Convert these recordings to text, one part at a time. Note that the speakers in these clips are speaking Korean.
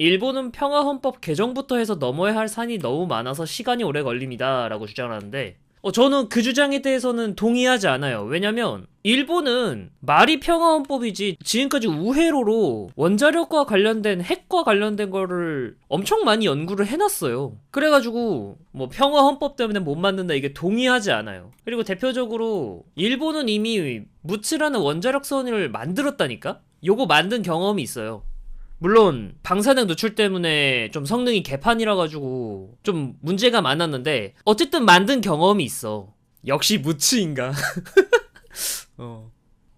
일본은 평화헌법 개정부터 해서 넘어야 할 산이 너무 많아서 시간이 오래 걸립니다 라고 주장하는데 저는 그 주장에 대해서는 동의하지 않아요. 왜냐면 일본은 말이 평화헌법이지 지금까지 우회로로 원자력과 관련된 핵과 관련된 거를 엄청 많이 연구를 해놨어요. 그래가지고 뭐 평화헌법 때문에 못 만든다 이게 동의하지 않아요. 그리고 대표적으로 일본은 이미 무츠라는 원자력선을 만들었다니까? 요거 만든 경험이 있어요. 물론 방사능 노출 때문에 좀 성능이 개판이라 가지고 좀 문제가 많았는데 어쨌든 만든 경험이 있어. 역시 무츠인가?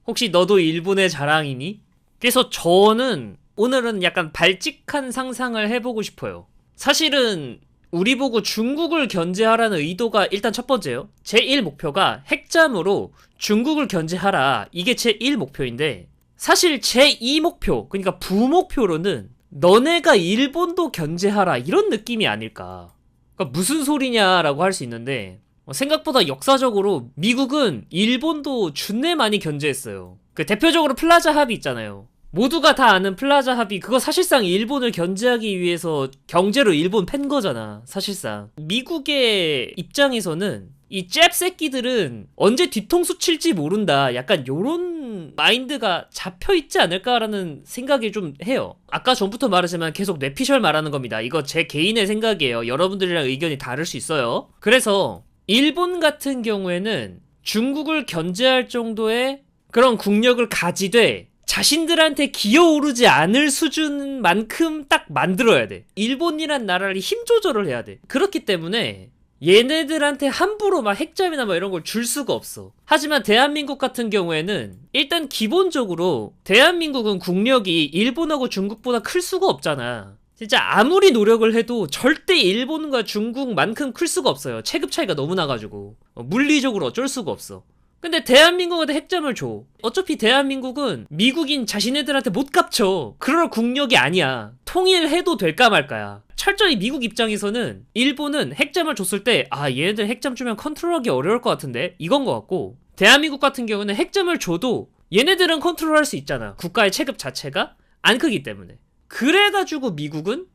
혹시 너도 일본의 자랑이니? 그래서 저는 오늘은 약간 발칙한 상상을 해보고 싶어요. 사실은 우리 보고 중국을 견제하라는 의도가 일단 첫 번째요. 제1 목표가 핵잠으로 중국을 견제하라. 이게 제1 목표인데 사실 제2 목표, 그러니까 부목표로는 너네가 일본도 견제하라 이런 느낌이 아닐까. 그러니까 무슨 소리냐라고 할 수 있는데 생각보다 역사적으로 미국은 일본도 준내 많이 견제했어요. 그 대표적으로 플라자 합의 있잖아요. 모두가 다 아는 플라자 합의, 그거 사실상 일본을 견제하기 위해서 경제로 일본 팬 거잖아, 사실상. 미국의 입장에서는 이 잽새끼들은 언제 뒤통수 칠지 모른다, 약간 요런 마인드가 잡혀있지 않을까라는 생각이 좀 해요. 아까 전부터 말했지만 계속 뇌피셜 말하는 겁니다. 이거 제 개인의 생각이에요. 여러분들이랑 의견이 다를 수 있어요. 그래서 일본 같은 경우에는 중국을 견제할 정도의 그런 국력을 가지되 자신들한테 기어오르지 않을 수준만큼 딱 만들어야 돼. 일본이란 나라를 힘 조절을 해야 돼. 그렇기 때문에 얘네들한테 함부로 막 핵잠이나 뭐 이런 걸 줄 수가 없어. 하지만 대한민국 같은 경우에는 일단 기본적으로 대한민국은 국력이 일본하고 중국보다 클 수가 없잖아. 진짜 아무리 노력을 해도 절대 일본과 중국만큼 클 수가 없어요. 체급 차이가 너무 나가지고 물리적으로 어쩔 수가 없어. 근데 대한민국한테 핵잠을 줘. 어차피 대한민국은 미국인 자신애들한테 못 갚쳐. 그럴 국력이 아니야. 통일해도 될까 말까야. 철저히 미국 입장에서는 일본은 핵잠을 줬을 때 얘네들 핵잠 주면 컨트롤하기 어려울 것 같은데 이건 것 같고, 대한민국 같은 경우는 핵잠을 줘도 얘네들은 컨트롤할 수 있잖아. 국가의 체급 자체가 안 크기 때문에. 그래가지고 미국은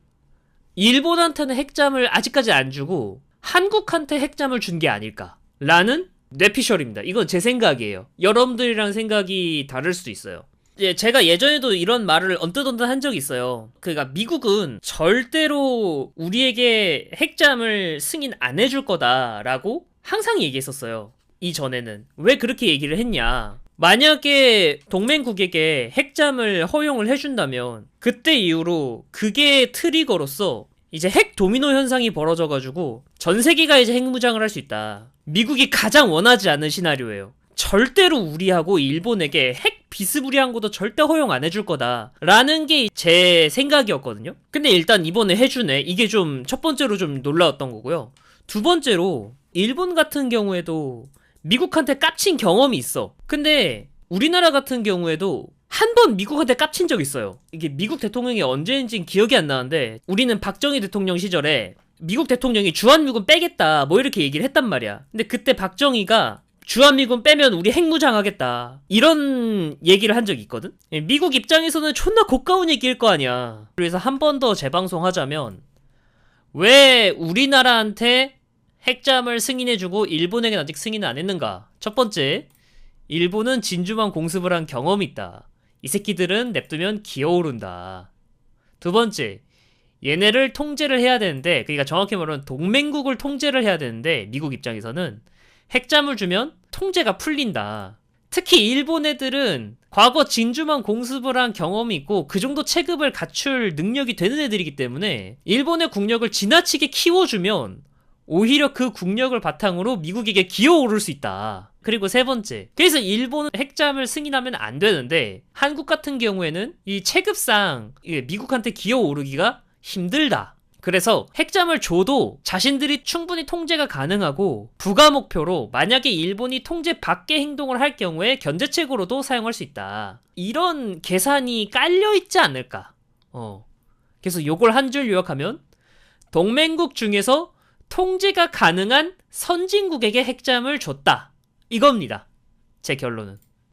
일본한테는 핵잠을 아직까지 안 주고 한국한테 핵잠을 준 게 아닐까 라는 뇌피셜입니다. 이건 제 생각이에요. 여러분들이랑 생각이 다를 수도 있어요. 제가 예전에도 이런 말을 언뜻 한 적이 있어요. 그러니까 미국은 절대로 우리에게 핵잠을 승인 안 해줄 거다라고 항상 얘기했었어요. 이전에는. 왜 그렇게 얘기를 했냐. 만약에 동맹국에게 핵잠을 허용을 해준다면 그때 이후로 그게 트리거로서 이제 핵 도미노 현상이 벌어져가지고 전 세계가 이제 핵무장을 할 수 있다. 미국이 가장 원하지 않는 시나리오예요. 절대로 우리하고 일본에게 핵 비스무리한 것도 절대 허용 안 해줄 거다 라는 게 제 생각이었거든요. 근데 일단 이번에 해주네. 이게 좀 첫 번째로 좀 놀라웠던 거고요. 두 번째로 일본 같은 경우에도 미국한테 깝친 경험이 있어. 근데 우리나라 같은 경우에도 한 번 미국한테 깝친 적 있어요. 이게 미국 대통령이 언제인지는 기억이 안 나는데 우리는 박정희 대통령 시절에 미국 대통령이 주한미군 빼겠다 뭐 이렇게 얘기를 했단 말이야. 근데 그때 박정희가 주한미군 빼면 우리 핵무장하겠다 이런 얘기를 한 적이 있거든. 미국 입장에서는 존나 고가운 얘기일 거 아니야. 그래서 한 번 더 재방송하자면, 왜 우리나라한테 핵잠을 승인해주고 일본에게는 아직 승인을 안 했는가. 첫 번째, 일본은 진주만 공습을 한 경험이 있다. 이 새끼들은 냅두면 기어오른다. 두 번째, 얘네를 통제를 해야 되는데, 그러니까 정확히 말하면 동맹국을 통제를 해야 되는데 미국 입장에서는 핵잠을 주면 통제가 풀린다. 특히 일본 애들은 과거 진주만 공습을 한 경험이 있고 그 정도 체급을 갖출 능력이 되는 애들이기 때문에 일본의 국력을 지나치게 키워주면 오히려 그 국력을 바탕으로 미국에게 기어오를 수 있다. 그리고 세 번째, 그래서 일본은 핵잠을 승인하면 안 되는데 한국 같은 경우에는 이 체급상 미국한테 기어오르기가 힘들다. 그래서 핵잠을 줘도 자신들이 충분히 통제가 가능하고 부가 목표로 만약에 일본이 통제 밖의 행동을 할 경우에 견제책으로도 사용할 수 있다. 이런 계산이 깔려있지 않을까. 그래서 요걸 한 줄 요약하면 동맹국 중에서 통제가 가능한 선진국에게 핵잠을 줬다. 이겁니다. 제 결론은.